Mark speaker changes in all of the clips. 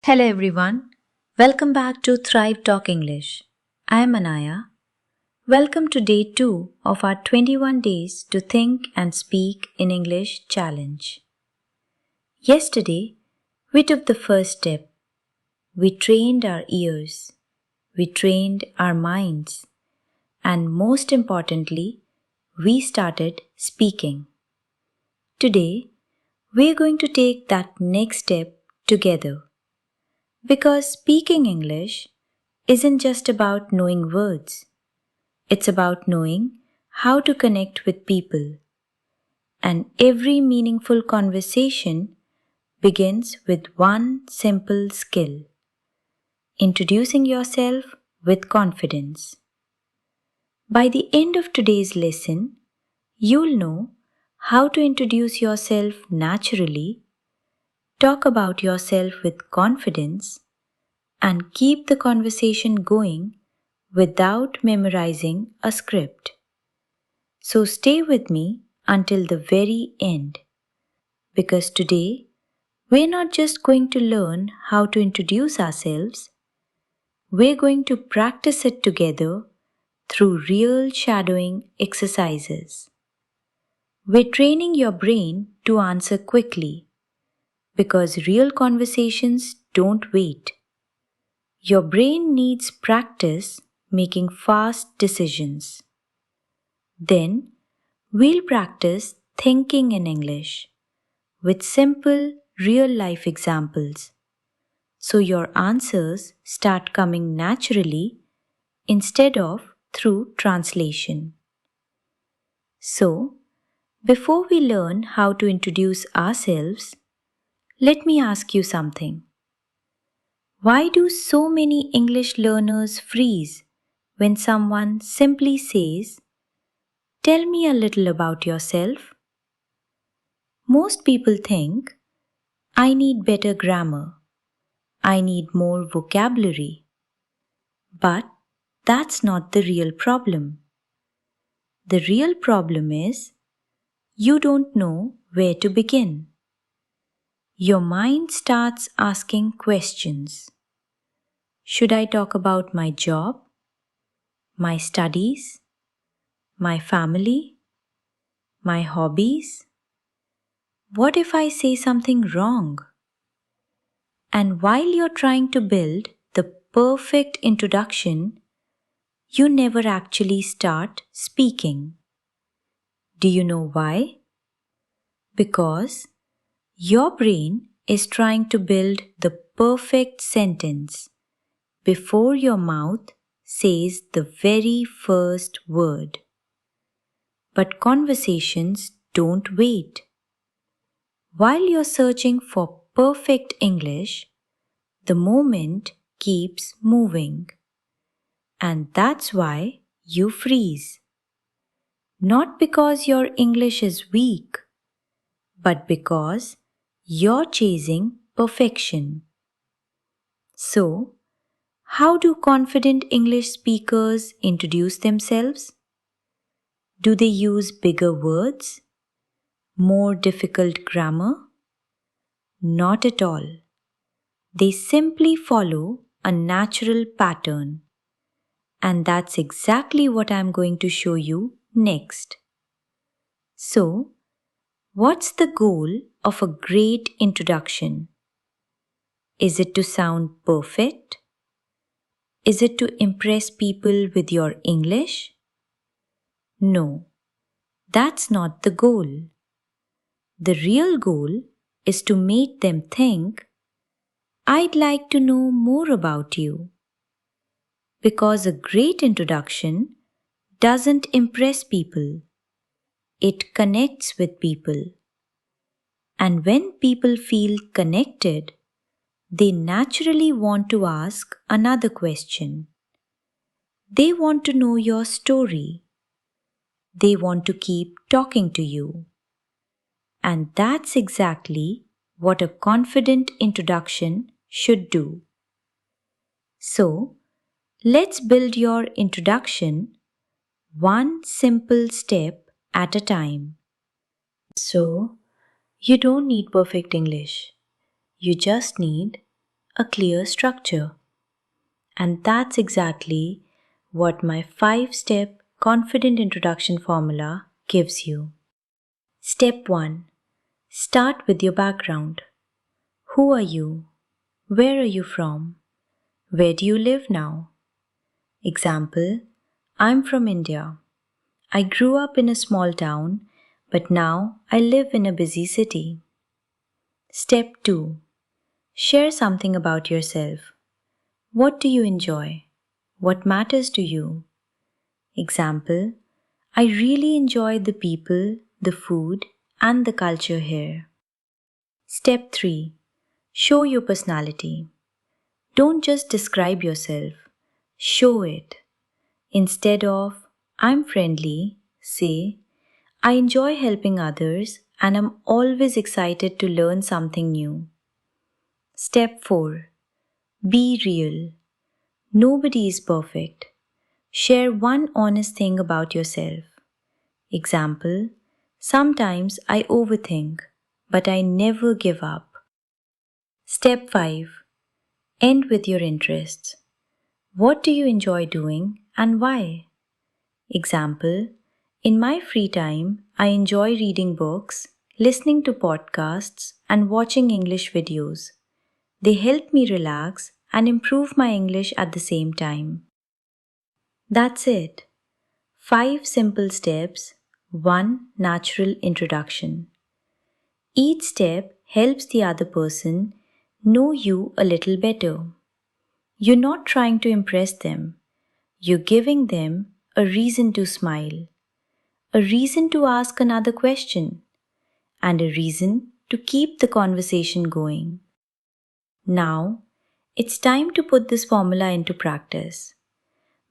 Speaker 1: Hello everyone. Welcome back to Thrive Talk English. I am Anaya. Welcome to day 2 of our 21 days to think and speak in English challenge. Yesterday, we took the first step. We trained our ears. We trained our minds. And most importantly, we started speaking. Today, we are going to take that next step together. Because speaking English isn't just about knowing words. It's about knowing how to connect with people. And every meaningful conversation begins with one simple skill: introducing yourself with confidence. By the end of today's lesson, you'll know how to introduce yourself naturally, talk about yourself with confidence, and keep the conversation going without memorizing a script. So stay with me until the very end, because today we're not just going to learn how to introduce ourselves, we're going to practice it together through real shadowing exercises. We're training your brain to answer quickly, because real conversations don't wait. Your brain needs practice making fast decisions. Then, we'll practice thinking in English with simple, real life examples, so your answers start coming naturally instead of through translation. So, before we learn how to introduce ourselves, let me ask you something. Why do so many English learners freeze when someone simply says, "Tell me a little about yourself"? Most people think, "I need better grammar. I need more vocabulary." But that's not the real problem. The real problem is you don't know where to begin. Your mind starts asking questions. Should I talk about my job, my studies, my family, my hobbies? What if I say something wrong? And while you're trying to build the perfect introduction, you never actually start speaking. Do you know why? Because your brain is trying to build the perfect sentence before your mouth says the very first word. But conversations don't wait. While you're searching for perfect English, the moment keeps moving. And that's why you freeze. Not because your English is weak, but because you're chasing perfection. So, how do confident English speakers introduce themselves? Do they use bigger words? More difficult grammar? Not at all. They simply follow a natural pattern. And that's exactly what I'm going to show you next. So, what's the goal of a great introduction? Is it to sound perfect? Is it to impress people with your English? No, that's not the goal. The real goal is to make them think, "I'd like to know more about you." Because a great introduction doesn't impress people, it connects with people. And when people feel connected, they naturally want to ask another question. They want to know your story. They want to keep talking to you. And that's exactly what a confident introduction should do. So, let's build your introduction one simple step at a time. So, you don't need perfect English. You just need a clear structure. And that's exactly what my 5-step confident introduction formula gives you. Step 1. Start with your background. Who are you? Where are you from? Where do you live now? Example, I'm from India. I grew up in a small town, but now I live in a busy city. Step 2. Share something about yourself. What do you enjoy? What matters to you? Example, I really enjoy the people, the food, and the culture here. Step 3. Show your personality. Don't just describe yourself, show it. Instead of, I'm friendly, say, I enjoy helping others and I'm always excited to learn something new. Step 4. Be real. Nobody is perfect. Share one honest thing about yourself. Example, sometimes I overthink, but I never give up. Step 5. End with your interests. What do you enjoy doing and why? Example, in my free time, I enjoy reading books, listening to podcasts, and watching English videos. They help me relax and improve my English at the same time. That's it. 5 simple steps, 1 natural introduction. Each step helps the other person know you a little better. You're not trying to impress them. You're giving them a reason to smile, a reason to ask another question, and a reason to keep the conversation going. Now, it's time to put this formula into practice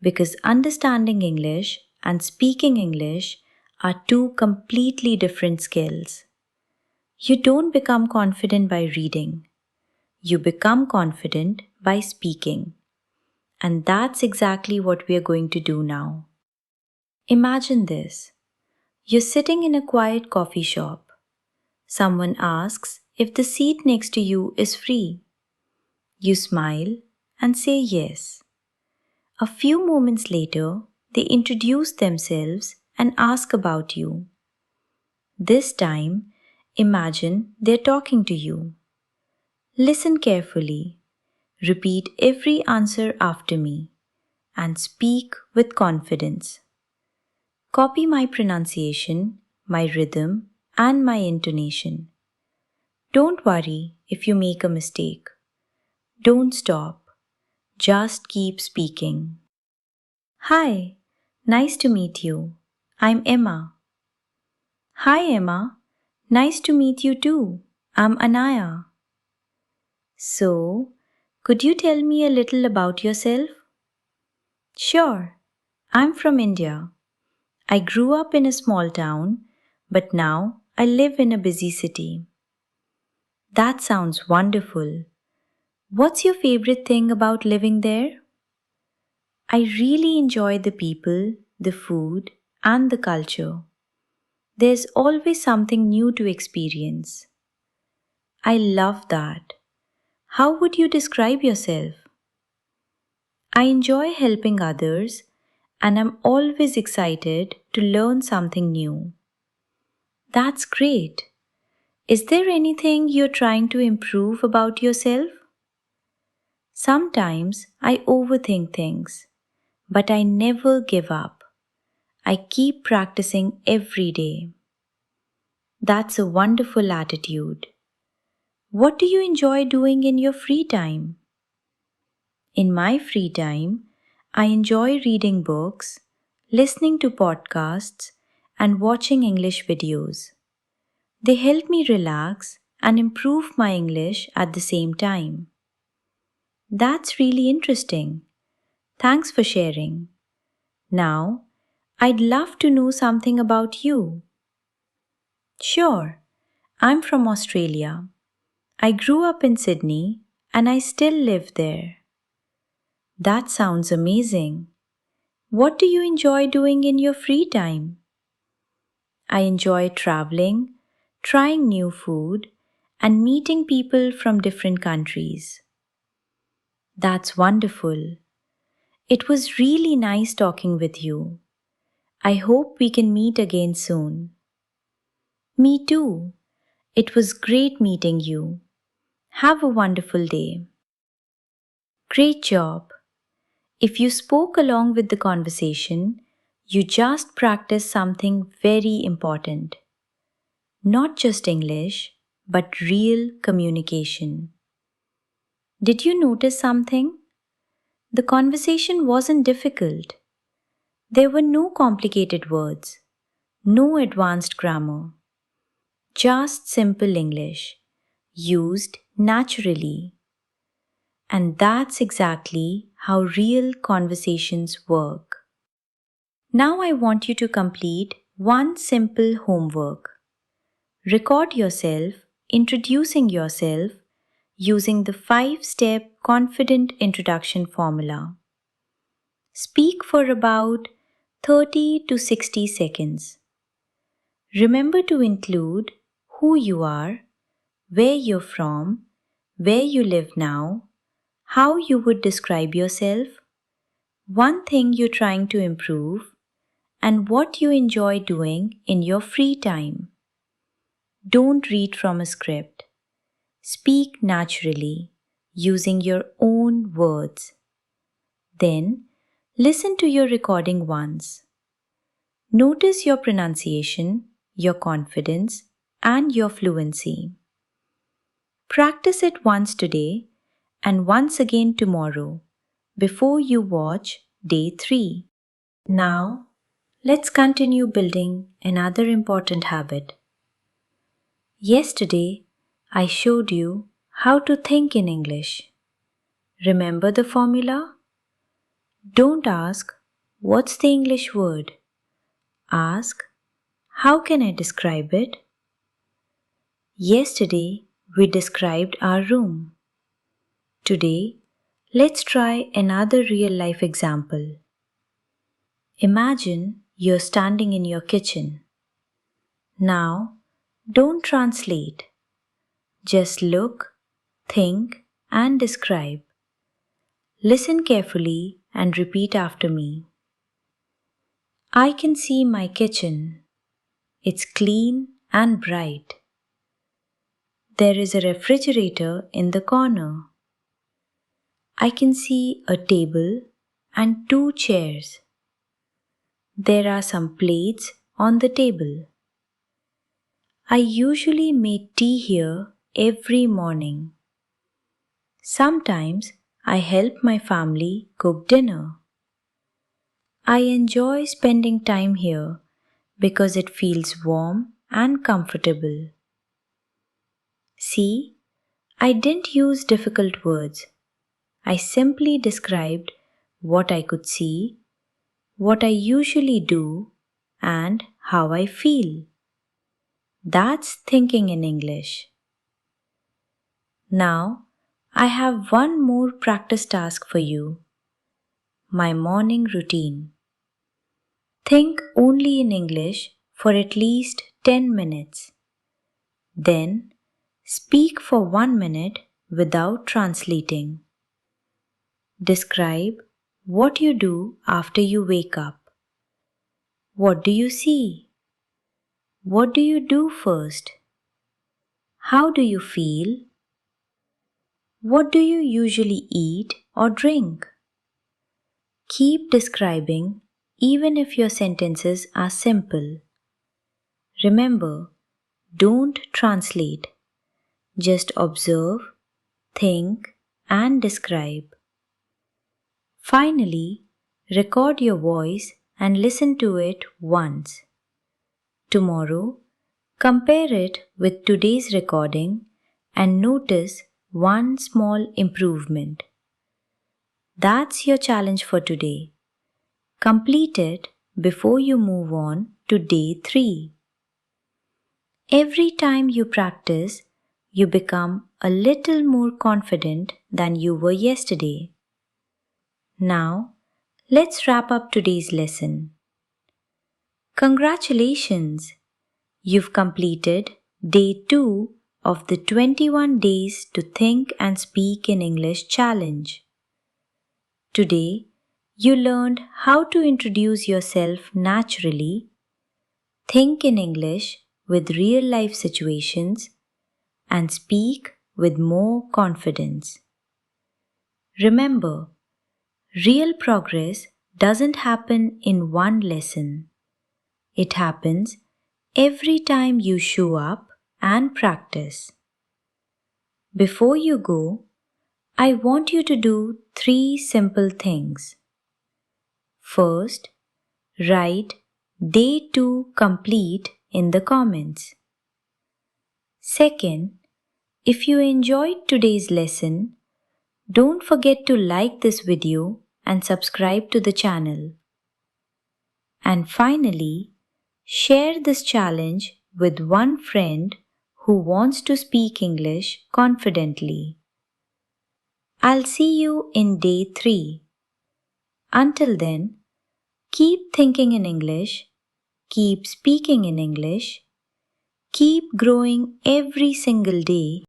Speaker 1: because understanding English and speaking English are 2 completely different skills. You don't become confident by reading. You become confident by speaking. And that's exactly what we are going to do now. Imagine this. You're sitting in a quiet coffee shop. Someone asks if the seat next to you is free. You smile and say yes. A few moments later, they introduce themselves and ask about you. This time, imagine they're talking to you. Listen carefully. Repeat every answer after me and speak with confidence. Copy my pronunciation, my rhythm, and my intonation. Don't worry if you make a mistake. Don't stop. Just keep speaking. Hi, nice to meet you. I'm Emma. Hi, Emma. Nice to meet you too. I'm Anaya. So, could you tell me a little about yourself? Sure. I'm from India. I grew up in a small town, but now I live in a busy city. That sounds wonderful. What's your favorite thing about living there? I really enjoy the people, the food, and the culture. There's always something new to experience. I love that. How would you describe yourself? I enjoy helping others and I'm always excited to learn something new. That's great. Is there anything you're trying to improve about yourself? Sometimes I overthink things, but I never give up. I keep practicing every day. That's a wonderful attitude. What do you enjoy doing in your free time? In my free time, I enjoy reading books, listening to podcasts, and watching English videos. They help me relax and improve my English at the same time. That's really interesting. Thanks for sharing. Now, I'd love to know something about you. Sure, I'm from Australia. I grew up in Sydney and I still live there. That sounds amazing. What do you enjoy doing in your free time? I enjoy traveling, trying new food, and meeting people from different countries. That's wonderful. It was really nice talking with you. I hope we can meet again soon. Me too. It was great meeting you. Have a wonderful day. Great job. If you spoke along with the conversation, you just practiced something very important. Not just English, but real communication. Did you notice something? The conversation wasn't difficult. There were no complicated words, no advanced grammar, just simple English, used naturally. And that's exactly how real conversations work. Now I want you to complete one simple homework. Record yourself introducing yourself using the 5-step confident introduction formula. Speak for about 30 to 60 seconds. Remember to include who you are, where you're from, where you live now, how you would describe yourself, one thing you're trying to improve, and what you enjoy doing in your free time. Don't read from a script. Speak naturally, using your own words. Then, listen to your recording once. Notice your pronunciation, your confidence, and your fluency. Practice it once today and once again tomorrow before you watch day 3. Now, let's continue building another important habit. Yesterday, I showed you how to think in English. Remember the formula? Don't ask, "What's the English word?" Ask, "How can I describe it?" Yesterday, we described our room. Today, let's try another real-life example. Imagine you're standing in your kitchen. Now, don't translate. Just look, think, and describe. Listen carefully and repeat after me. I can see my kitchen. It's clean and bright. There is a refrigerator in the corner. I can see a table and 2 chairs. There are some plates on the table. I usually make tea here every morning. Sometimes I help my family cook dinner. I enjoy spending time here because it feels warm and comfortable. See, I didn't use difficult words. I simply described what I could see, what I usually do, and how I feel. That's thinking in English. Now, I have one more practice task for you. My morning routine. Think only in English for at least 10 minutes. Then, speak for 1 minute without translating. Describe what you do after you wake up. What do you see? What do you do first? How do you feel? What do you usually eat or drink? Keep describing even if your sentences are simple. Remember, don't translate. Just observe, think, and describe. Finally, record your voice and listen to it once. Tomorrow, compare it with today's recording and notice one small improvement. That's your challenge for today. Complete it before you move on to day 3. Every time you practice, you become a little more confident than you were yesterday. Now, let's wrap up today's lesson. Congratulations! You've completed day 2 of the 21 Days to Think and Speak in English challenge. Today, you learned how to introduce yourself naturally, think in English with real life situations, and speak with more confidence. Remember, real progress doesn't happen in one lesson. It happens every time you show up and practice. Before you go, I want you to do 3 simple things. First, write Day 2 complete in the comments. Second, if you enjoyed today's lesson, don't forget to like this video and subscribe to the channel. And finally, share this challenge with one friend who wants to speak English confidently. I'll see you in day 3. Until then, keep thinking in English, keep speaking in English, keep growing every single day,